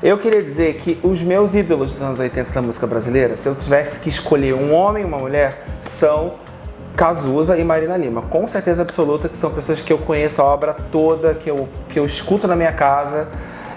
Eu queria dizer que os meus ídolos dos anos 80 da música brasileira, se eu tivesse que escolher um homem e uma mulher, são Cazuza e Marina Lima. Com certeza absoluta que são pessoas que eu conheço a obra toda, que eu escuto na minha casa.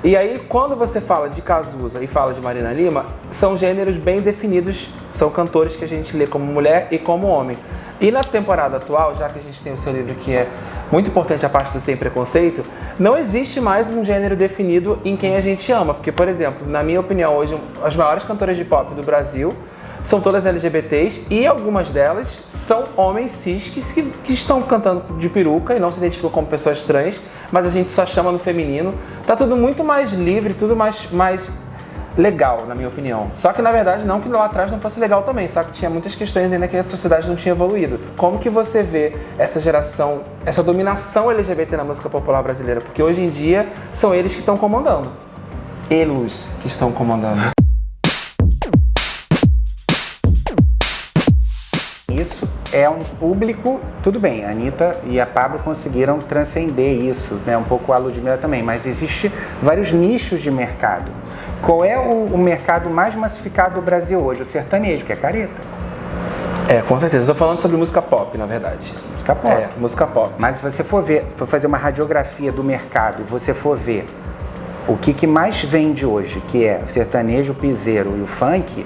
E aí, quando você fala de Cazuza e fala de Marina Lima, são gêneros bem definidos, são cantores que a gente lê como mulher e como homem. E na temporada atual, já que a gente tem o seu livro que é muito importante, a parte do Sem Preconceito, não existe mais um gênero definido em quem a gente ama. Porque, por exemplo, na minha opinião, hoje, as maiores cantoras de pop do Brasil são todas LGBTs e algumas delas são homens cis que estão cantando de peruca e não se identificam como pessoas trans, mas a gente só chama no feminino. Tá tudo muito mais livre, tudo mais legal, na minha opinião. Só que, na verdade, não que lá atrás não fosse legal também, só que tinha muitas questões ainda que a sociedade não tinha evoluído. Como que você vê essa geração, essa dominação LGBT na música popular brasileira? Porque hoje em dia são eles que estão comandando. Eles que estão comandando. Isso é um público, tudo bem, a Anitta e a Pabllo conseguiram transcender isso, né? Um pouco a Ludmilla também, mas existe vários nichos de mercado. Qual é o mercado mais massificado do Brasil hoje? O sertanejo, que é careta. Com certeza. Estou falando sobre música pop, na verdade. Música pop. Música pop. Mas se você for fazer uma radiografia do mercado e você for ver o que mais vende hoje, que é o sertanejo, o piseiro e o funk,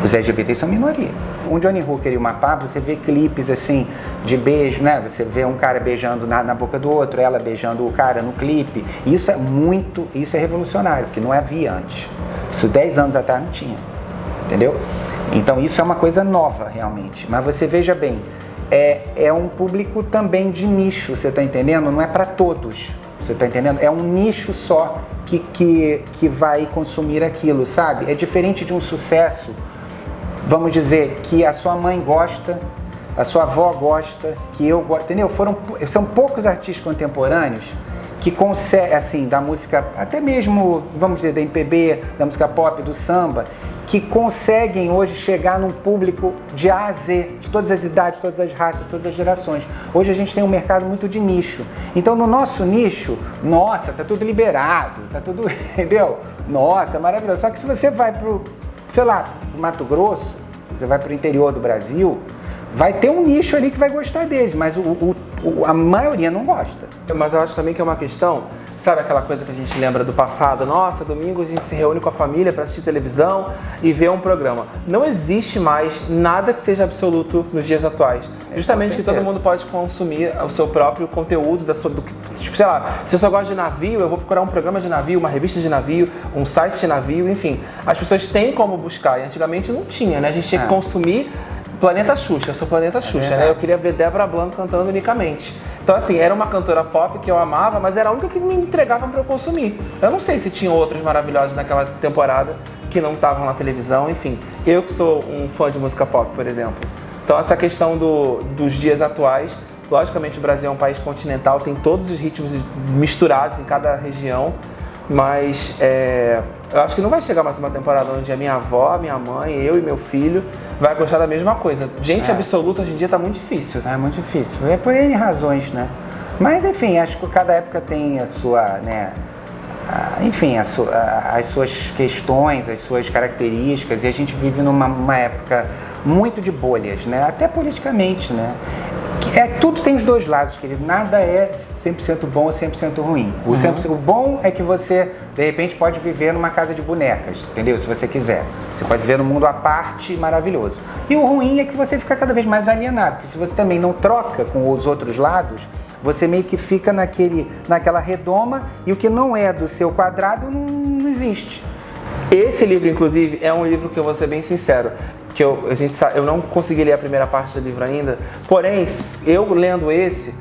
os LGBTs são minoria. Um Johnny Hooker e uma Pabllo, você vê clipes assim, de beijo, né? Você vê um cara beijando na boca do outro, ela beijando o cara no clipe. Isso é revolucionário, porque não havia antes. Isso 10 anos atrás não tinha, entendeu? Então isso é uma coisa nova, realmente. Mas você veja bem, é um público também de nicho, você tá entendendo? Não é para todos, você tá entendendo? É um nicho só que vai consumir aquilo, sabe? É diferente de um sucesso, vamos dizer, que a sua mãe gosta, a sua avó gosta, que eu gosto, entendeu? São poucos artistas contemporâneos que conseguem, assim, da música, até mesmo, vamos dizer, da MPB, da música pop, do samba, que conseguem hoje chegar num público de A a Z, de todas as idades, todas as raças, todas as gerações. Hoje a gente tem um mercado muito de nicho. Então, no nosso nicho, nossa, tá tudo liberado, tá tudo, entendeu? Nossa, maravilhoso. Só que se você vai pro, sei lá, pro Mato Grosso, você vai pro interior do Brasil, vai ter um nicho ali que vai gostar deles, mas a maioria não gosta. Mas eu acho também que é uma questão, sabe aquela coisa que a gente lembra do passado? Nossa, domingo a gente se reúne com a família para assistir televisão e ver um programa. Não existe mais nada que seja absoluto nos dias atuais. Justamente que todo mundo pode consumir o seu próprio conteúdo, tipo, sei lá, se eu só gosto de navio, eu vou procurar um programa de navio, uma revista de navio, um site de navio, enfim. As pessoas têm como buscar, e antigamente não tinha, né? A gente tinha que consumir Planeta Xuxa, eu sou Planeta Xuxa, né? Eu queria ver Débora Blanco cantando unicamente. Então, assim, era uma cantora pop que eu amava, mas era a única que me entregava para eu consumir. Eu não sei se tinham outros maravilhosos naquela temporada que não estavam na televisão, enfim. Eu que sou um fã de música pop, por exemplo. Então, essa questão dos dias atuais, logicamente o Brasil é um país continental, tem todos os ritmos misturados em cada região, mas eu acho que não vai chegar mais uma temporada onde a minha avó, minha mãe, eu e meu filho vai gostar da mesma coisa. Gente absoluta hoje em dia tá muito difícil. É muito difícil. É por N razões, né? Mas, enfim, acho que cada época tem a sua, né? Enfim, as suas questões, as suas características, e a gente vive numa época muito de bolhas, né? Até politicamente, né? Tudo tem os dois lados, querido. Nada é 100% bom ou 100% ruim. O bom é que você, de repente, pode viver numa casa de bonecas, entendeu? Se você quiser. Você pode viver num mundo à parte maravilhoso. E o ruim é que você fica cada vez mais alienado, porque se você também não troca com os outros lados, você meio que fica naquela redoma e o que não é do seu quadrado não existe. Esse livro, inclusive, é um livro que eu vou ser bem sincero, que eu não consegui ler a primeira parte do livro ainda, porém, eu lendo esse,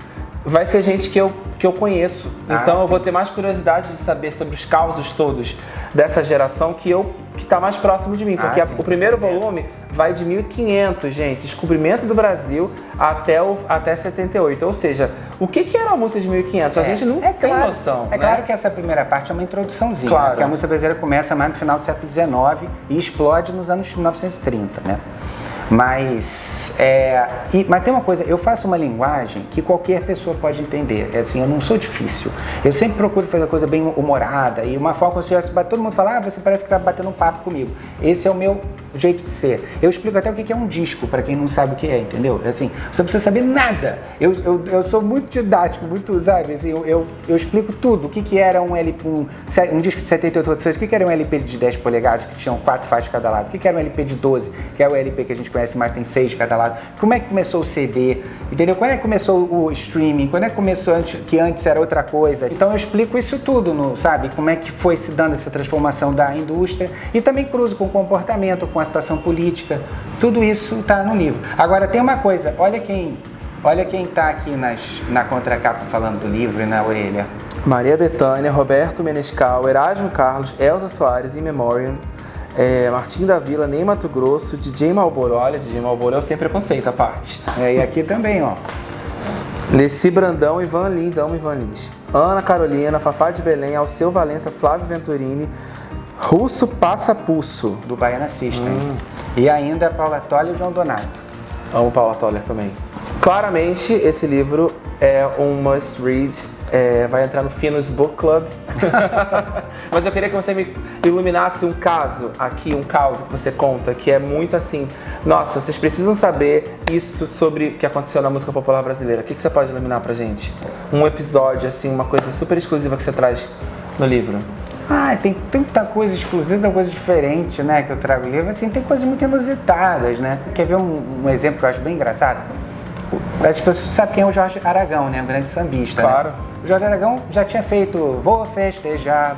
vai ser gente que eu conheço. Então eu vou ter mais curiosidade de saber sobre os causos todos dessa geração que está mais próximo de mim. Porque o primeiro volume vai de 1500, gente, descobrimento do Brasil até 78. Ou seja, o que era a música de 1500? A gente não tem noção. É claro que essa primeira parte é uma introduçãozinha, claro, porque a música brasileira começa mais no final do século XIX e explode nos anos 1930, né? Mas tem uma coisa, eu faço uma linguagem que qualquer pessoa pode entender. Assim, eu não sou difícil. Eu sempre procuro fazer uma coisa bem humorada e uma forma como se todo mundo fala, você parece que está batendo um papo comigo. Esse é o meu jeito de ser. Eu explico até o que é um disco, para quem não sabe o que é, entendeu? Assim, você não precisa saber nada. Eu sou muito didático, muito, sabe? Assim, eu explico tudo. O que era um LP, um disco de 78 rotações, o que era um LP de 10 polegadas, que tinham 4 faixas de cada lado, o que era um LP de 12, que é o LP que a gente conhece mais, tem 6 de cada lado. Como é que começou o CD, entendeu? Quando é que começou o streaming, quando é que começou que antes era outra coisa. Então eu explico isso tudo, sabe? Como é que foi se dando essa transformação da indústria e também cruzo com o comportamento, com a situação política, tudo isso está no livro. Agora tem uma coisa, olha quem está aqui na contracapa falando do livro e na orelha. Maria Bethânia, Roberto Menescal, Erasmo Carlos, Elza Soares, In Memoriam, Martim da Vila, Ney Mato Grosso, DJ Malboro. Olha, DJ Malboro é o sem preconceito, a parte. E aqui também, ó. Leci Brandão, Ivan Lins, amo Ivan Lins. Ana Carolina, Fafá de Belém, Alceu Valença, Flávio Venturini, Russo Passapulso. Do Baiana System. E ainda Paula Toller e João Donato. Amo Paula Toller também. Claramente, esse livro é um must read. Vai entrar no Finos Book Club. Mas eu queria que você me iluminasse um caso aqui, um caos que você conta, que é muito assim, nossa, vocês precisam saber isso sobre o que aconteceu na música popular brasileira. O que você pode iluminar pra gente? Um episódio, assim, uma coisa super exclusiva que você traz no livro. Tem tanta coisa exclusiva, tanta coisa diferente, né, que eu trago no livro. Assim, tem coisas muito inusitadas, né? Quer ver um exemplo que eu acho bem engraçado? As pessoas sabem quem é o Jorge Aragão, né? Um grande sambista. Claro. Né? O Jorge Aragão já tinha feito vou festejar,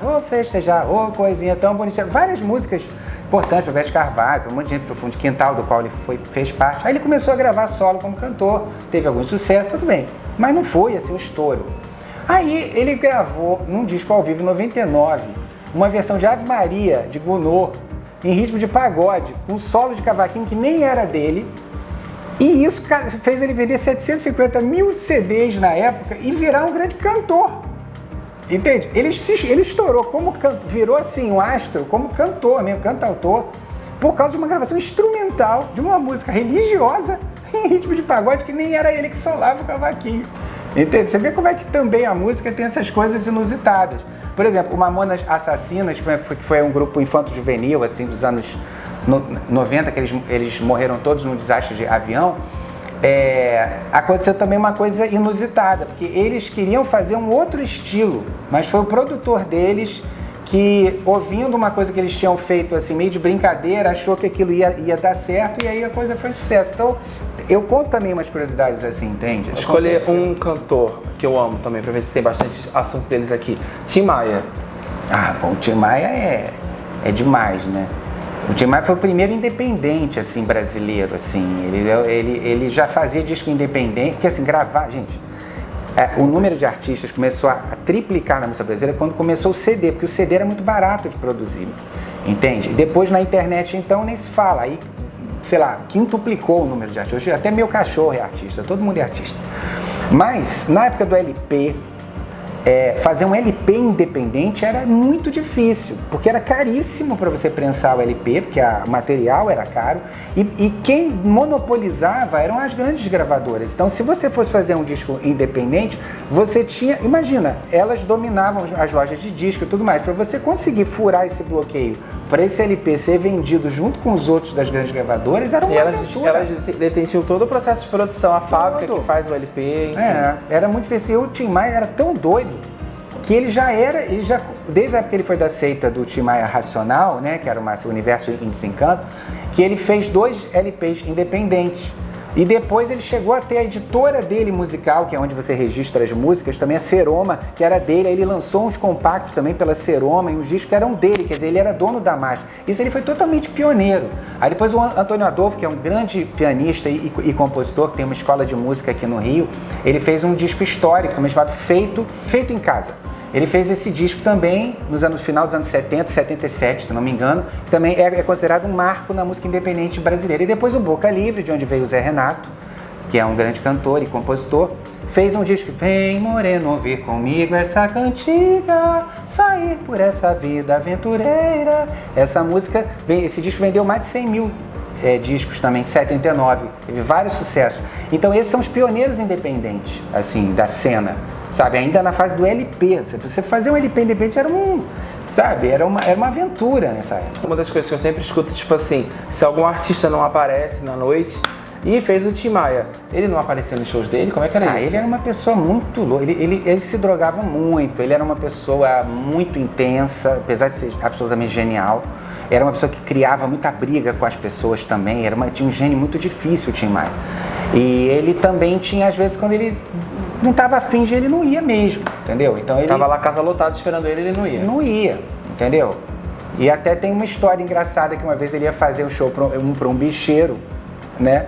ô coisinha tão bonitinha. Várias músicas importantes para Bete Carvalho, para um monte de gente, para o Fundo de Quintal, do qual ele fez parte. Aí ele começou a gravar solo como cantor, teve algum sucesso, tudo bem. Mas não foi assim um estouro. Aí ele gravou num disco ao vivo em 99, uma versão de Ave Maria, de Gounod, em ritmo de pagode, um solo de cavaquinho que nem era dele. E isso fez ele vender 750 mil CDs na época e virar um grande cantor. Entende? Ele estourou como cantor, virou assim um astro, como cantor mesmo, cantautor, por causa de uma gravação instrumental de uma música religiosa em ritmo de pagode que nem era ele que solava o cavaquinho. Entende? Você vê como é que também a música tem essas coisas inusitadas. Por exemplo, o Mamonas Assassinas, que foi um grupo infanto-juvenil, assim, dos anos 90, que eles morreram todos num desastre de avião, aconteceu também uma coisa inusitada, porque eles queriam fazer um outro estilo, mas foi o produtor deles que, ouvindo uma coisa que eles tinham feito assim, meio de brincadeira, achou que aquilo ia dar certo e aí a coisa foi sucesso. Então, eu conto também umas curiosidades assim, entende? Escolher um cantor que eu amo também, pra ver se tem bastante assunto deles aqui. Tim Maia. Bom, o Tim Maia é demais, né? O Tim Maia foi o primeiro independente, assim, brasileiro, assim. Ele já fazia disco independente, porque assim, gravar, gente, o número de artistas começou a triplicar na música brasileira quando começou o CD, porque o CD era muito barato de produzir, entende? Depois na internet, então, nem se fala, aí, sei lá, quintuplicou o número de artistas. Hoje até meu cachorro é artista, todo mundo é artista. Mas, na época do LP, fazer um LP independente era muito difícil, porque era caríssimo para você prensar o LP, porque o material era caro, e quem monopolizava eram as grandes gravadoras. Então, se você fosse fazer um disco independente, você tinha, imagina, elas dominavam as lojas de disco e tudo mais. Para você conseguir furar esse bloqueio, para esse LP ser vendido junto com os outros das grandes gravadoras, era uma aventura. Elas detinham todo o processo de produção, a fábrica que faz o LP, enfim. Era muito difícil. E o Tim Maia era tão doido que ele já desde a época que ele foi da seita do Tim Maia Racional, né, que era o Universo em Desencanto, que ele fez 2 LPs independentes. E depois ele chegou a ter a editora dele musical, que é onde você registra as músicas, também a Seroma, que era dele. Aí ele lançou uns compactos também pela Seroma e uns discos que eram dele, quer dizer, ele era dono da marca. Isso ele foi totalmente pioneiro. Aí depois o Antônio Adolfo, que é um grande pianista e compositor, que tem uma escola de música aqui no Rio, ele fez um disco histórico também chamado Feito em Casa. Ele fez esse disco também no final dos anos 70, 77, se não me engano, que também é considerado um marco na música independente brasileira. E depois o Boca Livre, de onde veio o Zé Renato, que é um grande cantor e compositor, fez um disco, vem moreno ouvir comigo essa cantiga, sair por essa vida aventureira. Essa música, esse disco vendeu mais de 100 mil discos também, 79, teve vários sucessos. Então esses são os pioneiros independentes, assim, da cena, sabe? Ainda na fase do LP, você fazer um LP independente era uma aventura nessa época. Uma das coisas que eu sempre escuto, tipo assim, se algum artista não aparece na noite e fez o Tim Maia, ele não aparecia nos shows dele? Como é que era isso? Ele era uma pessoa muito louca, ele se drogava muito, ele era uma pessoa muito intensa, apesar de ser absolutamente genial. Era uma pessoa que criava muita briga com as pessoas também, tinha um gênio muito difícil o Tim Maia. E ele também tinha, às vezes, quando ele não estava afim de ele não ia mesmo, entendeu? Então ele... Tava lá casa lotada esperando ele não ia. Não ia, entendeu? E até tem uma história engraçada que uma vez ele ia fazer um show para um bicheiro, né?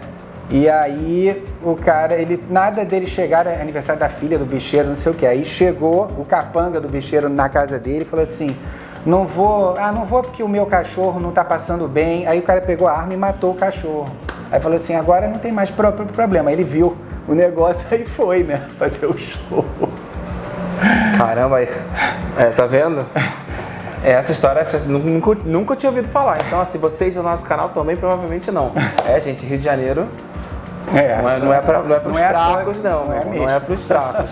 E aí o cara, nada dele chegar, era aniversário da filha do bicheiro, não sei o que. Aí chegou o capanga do bicheiro na casa dele e falou assim: não vou porque o meu cachorro não tá passando bem. Aí o cara pegou a arma e matou o cachorro. Aí falou assim: agora não tem mais problema. Aí ele viu o negócio aí foi, né? Fazer o show. Caramba, aí. Tá vendo? Essa história nunca tinha ouvido falar. Então, assim, vocês do nosso canal também provavelmente não. Gente, Rio de Janeiro não é para os fracos, não. Não é para os fracos.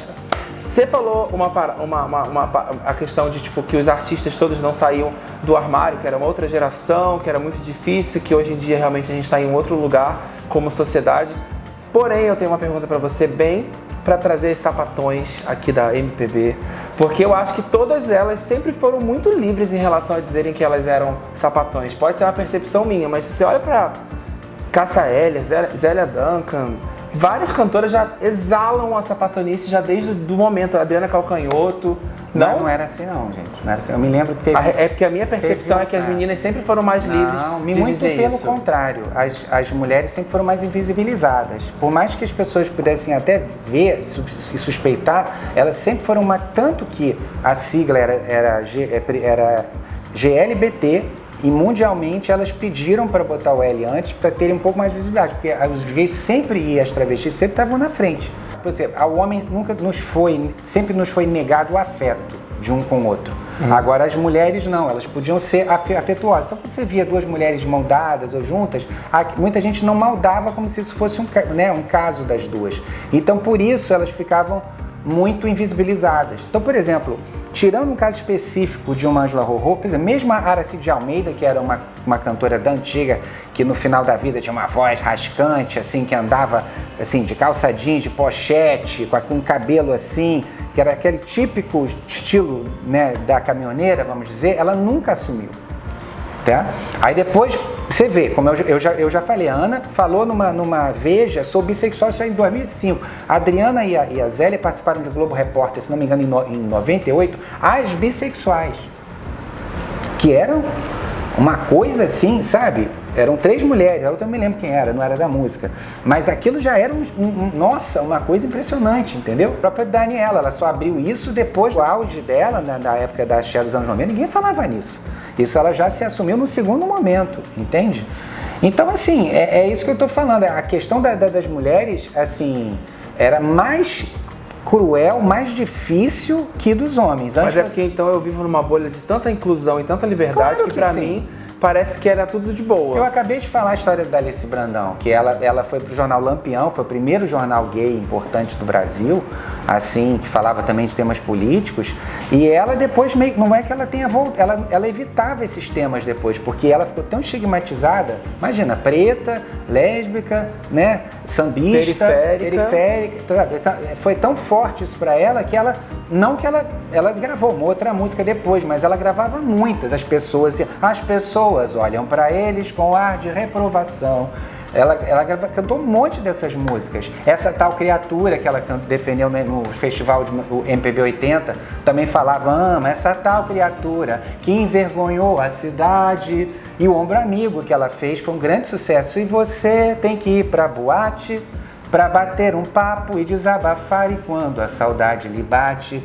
Você falou a questão de tipo, que os artistas todos não saíam do armário, que era uma outra geração, que era muito difícil, que hoje em dia realmente a gente está em um outro lugar como sociedade. Porém, eu tenho uma pergunta para você, bem para trazer os sapatões aqui da MPB, porque eu acho que todas elas sempre foram muito livres em relação a dizerem que elas eram sapatões. Pode ser uma percepção minha, mas se você olha para Cássia Eller, Zélia Duncan, várias cantoras já exalam a sapatonice já desde o momento. Adriana Calcanhoto. Não era assim não, gente. Não era assim. Eu me lembro que É porque a minha percepção é que as meninas sempre foram mais livres de muito dizer pelo isso. contrário. As mulheres sempre foram mais invisibilizadas. Por mais que as pessoas pudessem até ver e suspeitar, elas sempre foram mais... Tanto que a sigla era GLBT, e mundialmente elas pediram para botar o L antes para terem um pouco mais de visibilidade, porque os gays sempre e as travestis sempre estavam na frente. Por exemplo, ao homem sempre nos foi negado o afeto de um com o outro. Agora as mulheres não, elas podiam ser afetuosas. Então quando você via duas mulheres de mão dadas ou juntas, muita gente não maldava como se isso fosse um caso das duas. Então por isso elas ficavam muito invisibilizadas. Então, por exemplo, tirando um caso específico de uma Ângela Rorô, por exemplo, mesmo a Aracide de Almeida, que era uma cantora da antiga, que no final da vida tinha uma voz rascante, assim, que andava assim, de calça jeans, de pochete, com cabelo assim, que era aquele típico estilo, né, da caminhoneira, vamos dizer, ela nunca assumiu. Tá? Aí depois, você vê, como eu já falei, a Ana falou numa Veja sobre bissexual já em 2005. A Adriana e a Zélia participaram do Globo Repórter, se não me engano, em 98, as bissexuais. Que eram uma coisa assim, sabe? Eram 3 mulheres, eu também lembro quem era, não era da música. Mas aquilo já era, nossa, uma coisa impressionante, entendeu? A própria Daniela, ela só abriu isso depois do auge dela, na época da Cher dos anos 90, ninguém falava nisso. Isso ela já se assumiu no segundo momento, entende? Então, assim, é isso que eu estou falando. A questão das mulheres, assim, era mais cruel, mais difícil que dos homens. Mas é porque então eu vivo numa bolha de tanta inclusão e tanta liberdade, claro que pra mim parece que era tudo de boa. Eu acabei de falar a história da Alice Brandão, que ela foi pro jornal Lampião, foi o primeiro jornal gay importante do Brasil, assim, que falava também de temas políticos, e ela depois não é que ela tenha voltado, ela evitava esses temas depois, porque ela ficou tão estigmatizada, imagina, preta, lésbica, né, sambista, periférica, foi tão forte isso pra ela que ela gravou uma outra música depois, mas ela gravava muitas, as pessoas olham pra eles com ar de reprovação. Ela cantou um monte dessas músicas. Essa tal criatura que ela defendeu no festival do MPB 80 também falava: ama essa tal criatura que envergonhou a cidade. E o Ombro Amigo que ela fez foi um grande sucesso. E você tem que ir pra boate pra bater um papo e desabafar, e quando a saudade lhe bate,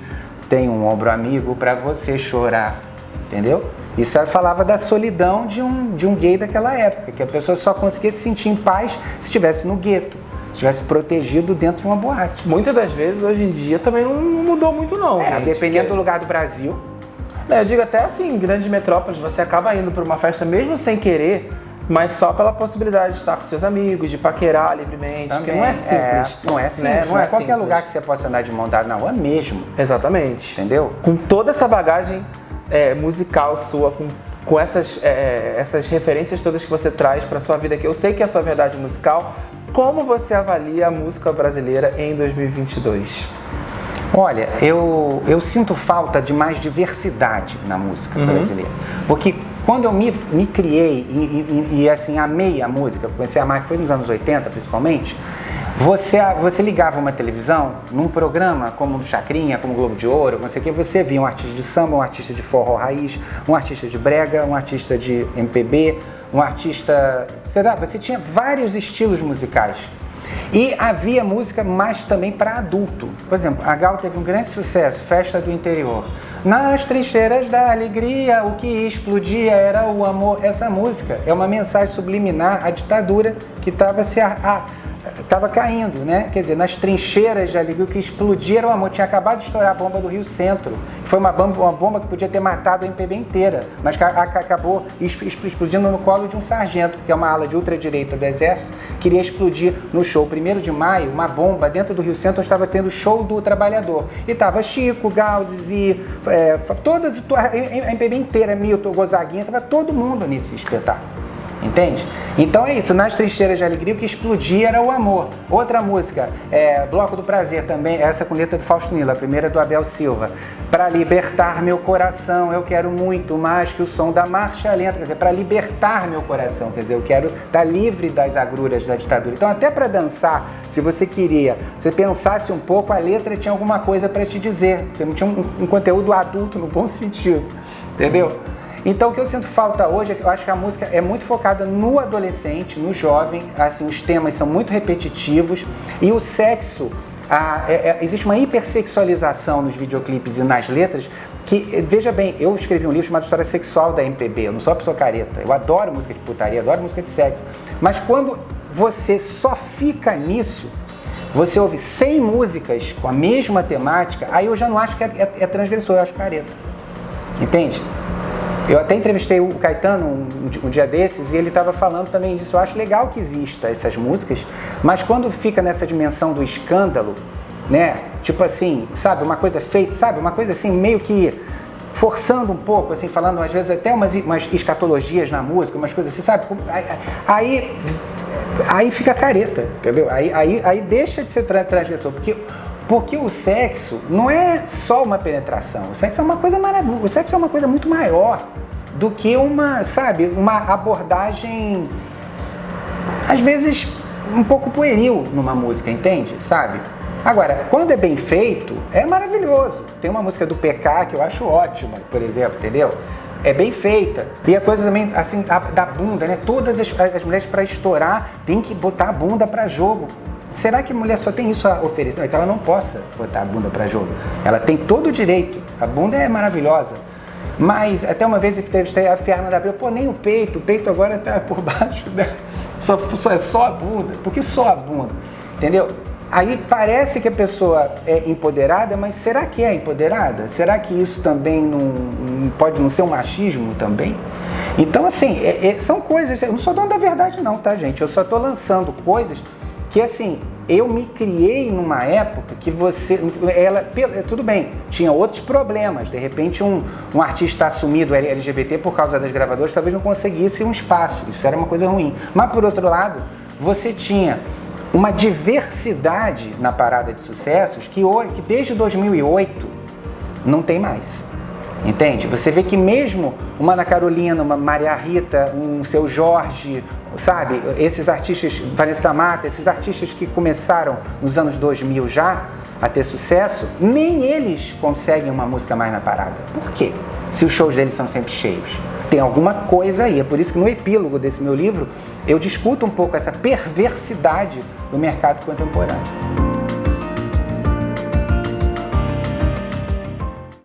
tem um ombro amigo pra você chorar. Entendeu? Isso ela falava da solidão de um gay daquela época, que a pessoa só conseguia se sentir em paz se estivesse no gueto, se estivesse protegido dentro de uma boate. Muitas das vezes, hoje em dia, também não mudou muito não, gente. Dependendo do lugar do Brasil. Eu digo até assim, em grandes metrópoles, você acaba indo para uma festa mesmo sem querer, mas só pela possibilidade de estar com seus amigos, de paquerar livremente, Também, porque não é simples. não é simples, né? não é qualquer simples. lugar que você possa andar de mão dada na rua mesmo, Exatamente. entendeu? Com toda essa bagagem musical sua, com essas referências todas que você traz para sua vida, que eu sei que é a sua verdade musical, como você avalia a música brasileira em 2022? Olha, eu sinto falta de mais diversidade na música brasileira, porque quando eu me criei e assim, amei a música, comecei a amar, que foi nos anos 80 principalmente, você ligava uma televisão, num programa como o do Chacrinha, como o Globo de Ouro, não sei o que, você via um artista de samba, um artista de forró raiz, um artista de brega, um artista de MPB, um artista... Você tinha vários estilos musicais. E havia música mais também para adulto. Por exemplo, a Gal teve um grande sucesso, Festa do Interior. Nas trincheiras da alegria, o que explodia era o amor. Essa música é uma mensagem subliminar à ditadura que estava caindo, né? Quer dizer, nas trincheiras de alegria, o que explodia era o amor. Tinha acabado de estourar a bomba do Rio Centro. Foi uma bomba que podia ter matado a MPB inteira, mas que acabou explodindo no colo de um sargento, que é uma ala de ultradireita do Exército, queria explodir no show 1º de maio, uma bomba dentro do Rio Centro, onde estava tendo o show do Trabalhador. E tava Chico, Gal, Zizi, a MPB inteira, Milton, Gonzaguinha, tava todo mundo nesse espetáculo. Entende? Então é isso, nas trincheiras de alegria o que explodia era o amor. Outra música, Bloco do Prazer também, essa com letra do Fausto Nilo, a primeira do Abel Silva. Para libertar meu coração, eu quero muito mais que o som da marcha lenta. Quer dizer, para libertar meu coração, quer dizer, eu quero estar livre das agruras da ditadura. Então até para dançar, se você queria, você pensasse um pouco, a letra tinha alguma coisa para te dizer. Tinha um conteúdo adulto no bom sentido, entendeu? Então o que eu sinto falta hoje, eu acho que a música é muito focada no adolescente, no jovem, assim, os temas são muito repetitivos e o sexo, existe uma hipersexualização nos videoclipes e nas letras que, veja bem, eu escrevi um livro chamado História Sexual da MPB, eu não sou uma pessoa careta, eu adoro música de putaria, adoro música de sexo, mas quando você só fica nisso, você ouve 100 músicas com a mesma temática, aí eu já não acho que é transgressor, eu acho careta, entende? Eu até entrevistei o Caetano um dia desses e ele estava falando também disso. Eu acho legal que exista essas músicas, mas quando fica nessa dimensão do escândalo, né? Tipo assim, sabe, uma coisa feita, sabe, uma coisa assim meio que forçando um pouco, assim, falando às vezes até umas escatologias na música, umas coisas assim, sabe? Aí fica careta, entendeu? Aí deixa de ser transgressor, porque o sexo não é só uma penetração, o sexo é uma coisa maravilhosa, o sexo é uma coisa muito maior do que uma abordagem, às vezes, um pouco pueril numa música, entende? Sabe? Agora, quando é bem feito, é maravilhoso. Tem uma música do PK que eu acho ótima, por exemplo, entendeu? É bem feita. E a coisa também, assim, da bunda, né? Todas as mulheres, para estourar, tem que botar a bunda para jogo. Será que a mulher só tem isso a oferecer? Não, então ela não possa botar a bunda para jogo. Ela tem todo o direito. A bunda é maravilhosa. Mas até uma vez eu entrevistei a Fernanda Abreu, nem o peito agora está por baixo, né? É só a bunda. Por que só a bunda? Entendeu? Aí parece que a pessoa é empoderada, mas será que é empoderada? Será que isso também não pode não ser um machismo também? Então, assim, são coisas... Eu não sou dono da verdade não, tá, gente? Eu só estou lançando coisas que, assim, eu me criei numa época que tudo bem, tinha outros problemas. De repente, um artista assumido LGBT por causa das gravadoras talvez não conseguisse um espaço. Isso era uma coisa ruim. Mas, por outro lado, você tinha uma diversidade na parada de sucessos que desde 2008 não tem mais. Entende? Você vê que mesmo uma Ana Carolina, uma Maria Rita, um Seu Jorge, sabe? Esses artistas, Vanessa da Mata, esses artistas que começaram nos anos 2000 já a ter sucesso, nem eles conseguem uma música mais na parada. Por quê? Se os shows deles são sempre cheios. Tem alguma coisa aí. É por isso que no epílogo desse meu livro eu discuto um pouco essa perversidade do mercado contemporâneo.